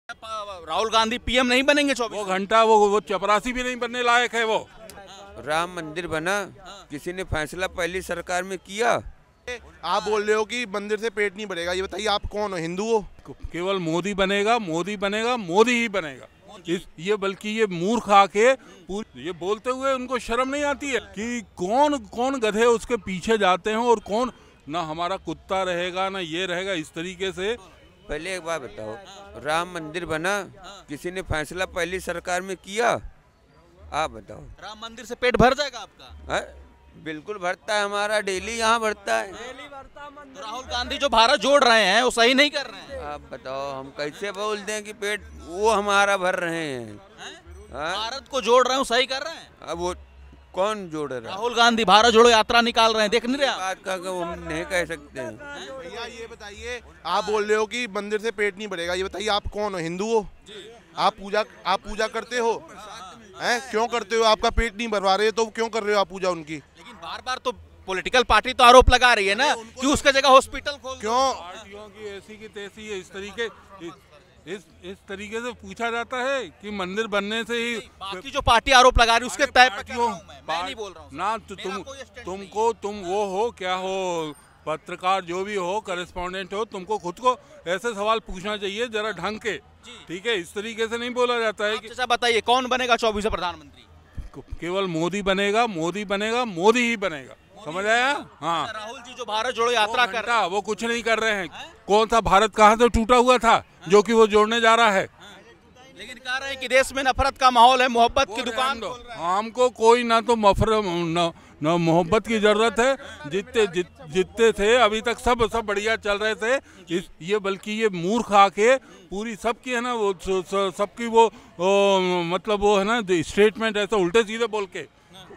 Rahul Gandhi PM नहीं बनेंगे 24 वो घंटा वो चपरासी भी नहीं बनने लायक है वो। राम मंदिर बना, किसी ने फैसला पहली सरकार में किया। आप बोल रहे हो कि मंदिर से पेट नहीं भरेगा, ये बताइए आप कौन हो, हिंदू हो? केवल मोदी बनेगा, मोदी बनेगा, मोदी ही बनेगा। ये बल्कि ये मूर्ख आके ये बोलते हुए उनको शर्म नहीं आती है कि कौन कौन गधे उसके पीछे जाते हैं और कौन ना हमारा कुत्ता रहेगा ना ये रहेगा, इस तरीके से। पहले एक बात बताओ, राम मंदिर बना, किसी ने फैसला पहली सरकार में किया? आप बताओ। राम मंदिर से पेट भर जाएगा आपका? है? बिल्कुल भरता है, हमारा डेली यहाँ भरता है। तो राहुल गांधी जो भारत जोड़ रहे हैं वो सही नहीं कर रहे हैं। आप बताओ, हम कैसे बोल दें कि पेट वो हमारा भर रहे हैं? भारत को जोड़ रहे हैं, सही कर रहे हैं? अब वो कौन जोड़ रहा है? राहुल गांधी भारत जोड़ो यात्रा निकाल रहे हैं, देख नहीं रहे आप? बात का हम नहीं कह सकते हैं। भैया ये बताइए, आप बोल रहे हो कि मंदिर से पेट नहीं भरेगा, ये बताइए आप कौन हो, हिंदू हो? आप पूजा करते हो? हैं, क्यों करते हो? आपका पेट नहीं भरवा रहे तो क्यों कर रहे हो आप पूजा उनकी? लेकिन बार बार तो पॉलिटिकल पार्टी तो आरोप लगा रही है ना कि उसका जगह हॉस्पिटल खोल। क्यों? पार्टियों की ऐसी की तैसी है, इस तरीके से पूछा जाता है कि मंदिर बनने से ही बाकी जो पार्टी आरोप लगा रही है उसके तय पे पार्टियों मैं नहीं बोल रहा हूँ ना तो तुम वो हो क्या हो, पत्रकार जो भी हो, करेस्पॉन्डेंट हो, तुमको खुद को ऐसे सवाल पूछना चाहिए जरा ढंग के। ठीक है, इस तरीके से नहीं बोला जाता है कि बताइए कौन बनेगा 24 प्रधानमंत्री? केवल मोदी बनेगा, मोदी बनेगा, मोदी ही बनेगा। समझ आया? हाँ। राहुल जी जो भारत जोड़ो यात्रा कर रहे हैं वो कुछ नहीं कर रहे हैं। कौन सा भारत कहाँ से टूटा हुआ था जो कि वो जोड़ने जा रहा है? लेकिन कह रहे हैं कि देश में नफरत का माहौल है, मोहब्बत की दुकान खोल रहे हैं। हमको कोई ना तो न मोहब्बत की जरूरत है। जितने थे अभी तक सब बढ़िया चल रहे थे। ये बल्कि ये मूर्ख आके पूरी सबकी है ना वो सबकी वो मतलब वो है ना स्टेटमेंट ऐसा उल्टे सीधे बोल के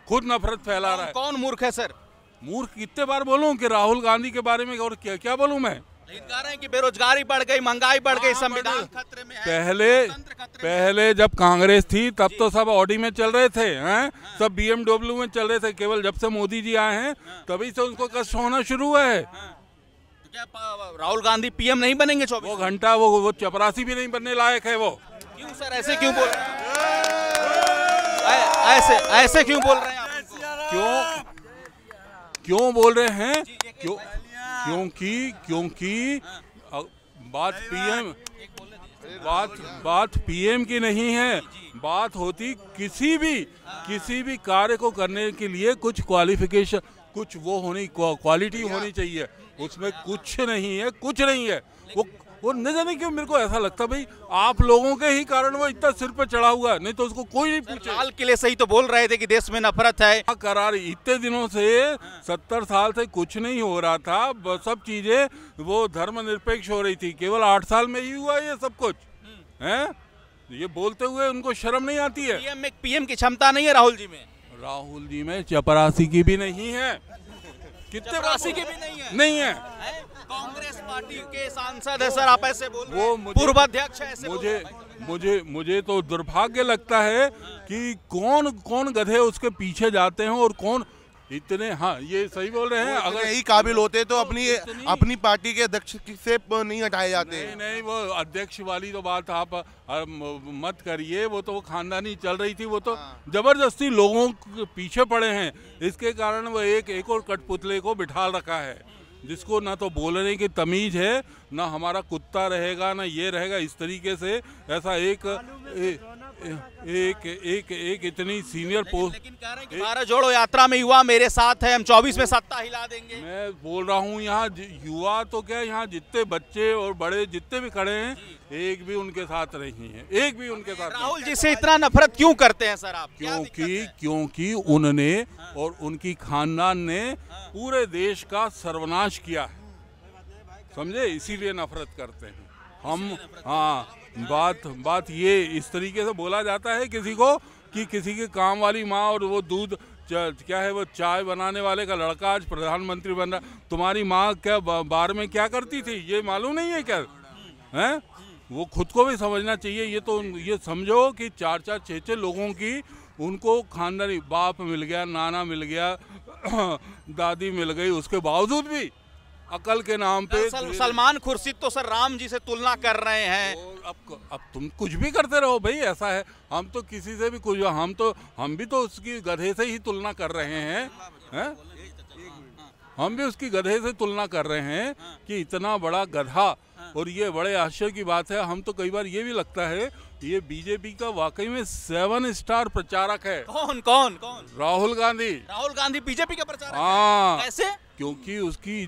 खुद नफरत फैला रहा है। कौन मूर्ख है सर? मूर्ख कितने बार बोलूं कि राहुल गांधी के बारे में, और क्या क्या बोलूं मैं? लेकिन कह रहे हैं कि बेरोजगारी बढ़ गई, महंगाई बढ़ गई, संविधान खतरे में है। पहले जब कांग्रेस थी तब तो सब ऑडी में चल रहे थे, हैं? सब BMW में चल रहे थे। केवल जब से मोदी जी आए हैं तभी से उनको कष्ट होना शुरू हुआ है। तो क्या राहुल गांधी पीएम नहीं बनेंगे 24? वो घंटा वो चपरासी भी नहीं बनने लायक है वो। क्यों सर, ऐसे क्यों बोल रहे हैं? ऐसे क्यों बोल रहे हैं आप? क्यों बोल रहे हैं? क्योंकि बात पीएम की नहीं है। बात होती किसी भी कार्य को करने के लिए कुछ क्वालिफिकेशन, कुछ वो क्वालिटी होनी चाहिए। उसमें कुछ नहीं है। वो न जाने क्यों मेरे को ऐसा लगता भाई आप लोगों के ही कारण वो इतना सिर पे चढ़ा हुआ है, नहीं तो उसको कोई नहीं पूछे। लाल किले से ही तो बोल रहे थे कि देश में नफरत है। करार इतने दिनों से 70 साल से कुछ नहीं हो रहा था, सब चीजें वो धर्मनिरपेक्ष हो रही थी। केवल 8 साल में ही हुआ ये सब कुछ है। ये बोलते हुए उनको शर्म नहीं आती है। पीएम की क्षमता नहीं है राहुल जी में चपरासी की भी नहीं है। कितने चपरासी की भी नहीं है। कांग्रेस पार्टी के सांसद है सर, आप ऐसे बोल रहे हैं। पूर्व अध्यक्ष है ऐसे। मुझे तो दुर्भाग्य लगता है कि कौन गधे उसके पीछे जाते हैं और कौन इतने। हाँ, ये सही बोल रहे हैं। अगर यही काबिल होते तो अपनी पार्टी के अध्यक्ष से नहीं हटाए जाते। नहीं, वो अध्यक्ष वाली तो बात आप मत करिए। वो तो वो खानदानी चल रही थी। वो तो जबरदस्ती लोगों के पीछे पड़े हैं। इसके कारण वो एक और कठपुतले को बिठा रखा है, जिसको ना तो बोलने की तमीज है, ना हमारा कुत्ता रहेगा, ना ये रहेगा। इस तरीके से ऐसा एक इतनी सीनियर पोस्ट। लेकिन कह रहे हैं कि भारत जोड़ो यात्रा में युवा मेरे साथ है, हम 24 में सत्ता हिला देंगे। मैं बोल रहा हूँ यहाँ युवा तो क्या, यहाँ जितने बच्चे और बड़े जितने भी खड़े हैं एक भी उनके साथ नहीं है, एक भी उनके साथ। राहुल जी से इतना नफरत क्यों करते हैं सर आप? क्योंकि उन्होंने और उनकी खानदान ने पूरे देश का सर्वनाश किया है, समझे? इसीलिए नफरत करते हैं हम। हाँ, बात ये इस तरीके से बोला जाता है किसी को कि किसी की काम वाली माँ और वो दूध क्या है वो चाय बनाने वाले का लड़का आज प्रधानमंत्री बन रहा। तुम्हारी माँ क्या बार में क्या करती थी ये मालूम नहीं है क्या? हैं? वो खुद को भी समझना चाहिए। ये समझो कि 4-4, 6-6 लोगों की उनको खानदानी बाप मिल गया, नाना मिल गया, दादी मिल गई, उसके बावजूद भी अकल के नाम पे सलमान खुर्शीद तो सर राम जी से तुलना कर रहे हैं। अब तुम कुछ भी करते रहो भाई, ऐसा है। हम तो किसी से भी कुछ, हम भी तो उसकी गधे से ही तुलना कर रहे हैं। हम भी उसकी गधे से तुलना कर रहे हैं कि इतना बड़ा गधा। और ये बड़े आश्चर्य की बात है, हम तो कई बार ये भी लगता है ये बीजेपी का वाकई में 7 स्टार प्रचारक है। कौन कौन कौन? राहुल गांधी। राहुल गांधी बीजेपी का प्रचारक हाँ। कैसे? क्योंकि उसकी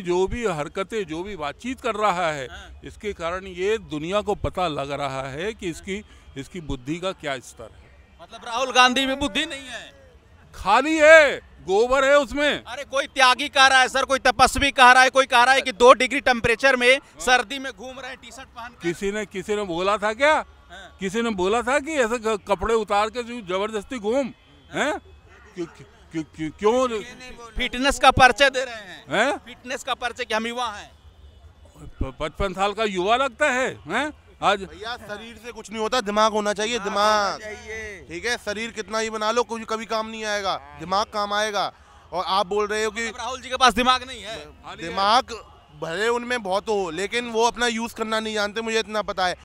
जो भी हरकतें, जो भी बातचीत कर रहा है, इसके कारण ये दुनिया को पता लग रहा है कि इसकी बुद्धि का क्या स्तर है। मतलब राहुल गांधी में बुद्धि नहीं है, खाली है, गोबर है उसमें। अरे कोई त्यागी कह रहा है सर, कोई तपस्वी कह रहा है, कोई कह रहा है कि 2 डिग्री टेम्परेचर में सर्दी में घूम रहे हैं टी शर्ट पहन के। किसी ने बोला था क्या? किसी ने बोला था कि ऐसे कपड़े उतार के जबरदस्ती घूम हैं? क्यों फिटनेस का परिचय दे रहे हैं? फिटनेस का परिचय कि हम युवा हैं। 55 साल का युवा लगता है आज। भैया शरीर से कुछ नहीं होता, दिमाग होना चाहिए, दिमाग। ठीक है, शरीर कितना ही बना लो कुछ कभी काम नहीं आएगा, दिमाग काम आएगा। और आप बोल रहे हो कि राहुल जी के पास दिमाग नहीं है। दिमाग भले उनमें बहुत हो, लेकिन वो अपना यूज करना नहीं जानते, मुझे इतना पता है।